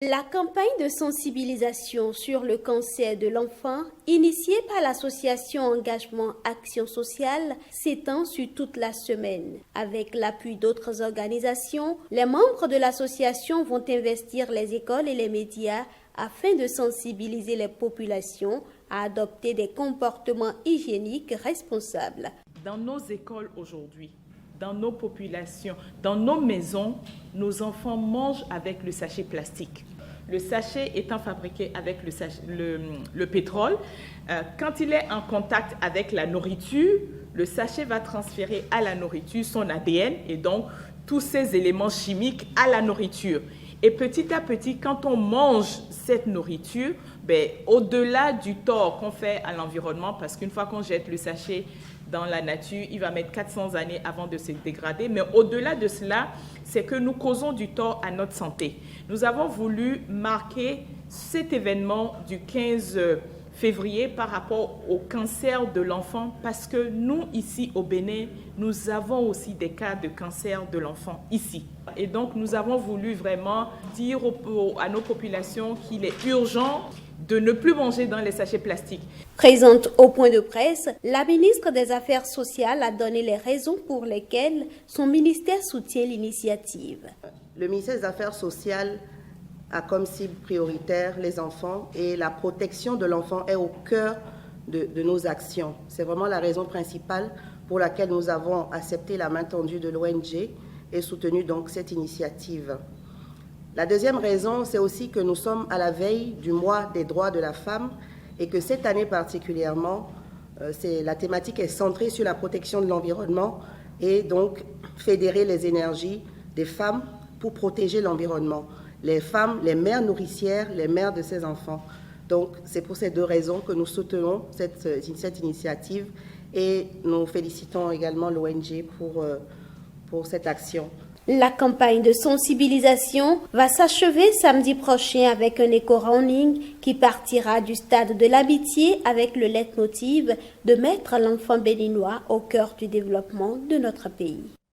La campagne de sensibilisation sur le cancer de l'enfant, initiée par l'association Engagement Action Sociale, s'étend sur toute la semaine. Avec l'appui d'autres organisations, les membres de l'association vont investir les écoles et les médias afin de sensibiliser les populations à adopter des comportements hygiéniques responsables. Dans nos écoles aujourd'hui, dans nos populations, dans nos maisons, nos enfants mangent avec le sachet plastique. Le sachet étant fabriqué avec le pétrole, quand il est en contact avec la nourriture, le sachet va transférer à la nourriture son ADN et donc tous ces éléments chimiques à la nourriture. Et petit à petit, quand on mange cette nourriture, au-delà du tort qu'on fait à l'environnement, parce qu'une fois qu'on jette le sachet dans la nature, il va mettre 400 années avant de se dégrader. Mais au-delà de cela, c'est que nous causons du tort à notre santé. Nous avons voulu marquer cet événement du 15 février par rapport au cancer de l'enfant parce que nous, ici au Bénin, nous avons aussi des cas de cancer de l'enfant ici. Et donc, nous avons voulu vraiment dire à nos populations qu'il est urgent de ne plus manger dans les sachets plastiques. Présente au point de presse, la ministre des Affaires sociales a donné les raisons pour lesquelles son ministère soutient l'initiative. Le ministère des Affaires sociales a comme cible prioritaire les enfants et la protection de l'enfant est au cœur de nos actions. C'est vraiment la raison principale pour laquelle nous avons accepté la main tendue de l'ONG et soutenu donc cette initiative. La deuxième raison, c'est aussi que nous sommes à la veille du mois des droits de la femme et que cette année particulièrement, la thématique est centrée sur la protection de l'environnement et donc fédérer les énergies des femmes pour protéger l'environnement. Les femmes, les mères nourricières, les mères de ces enfants. Donc c'est pour ces deux raisons que nous soutenons cette initiative et nous félicitons également l'ONG pour cette action. La campagne de sensibilisation va s'achever samedi prochain avec un éco-running qui partira du stade de l'Amitié avec le leitmotiv de mettre l'enfant béninois au cœur du développement de notre pays.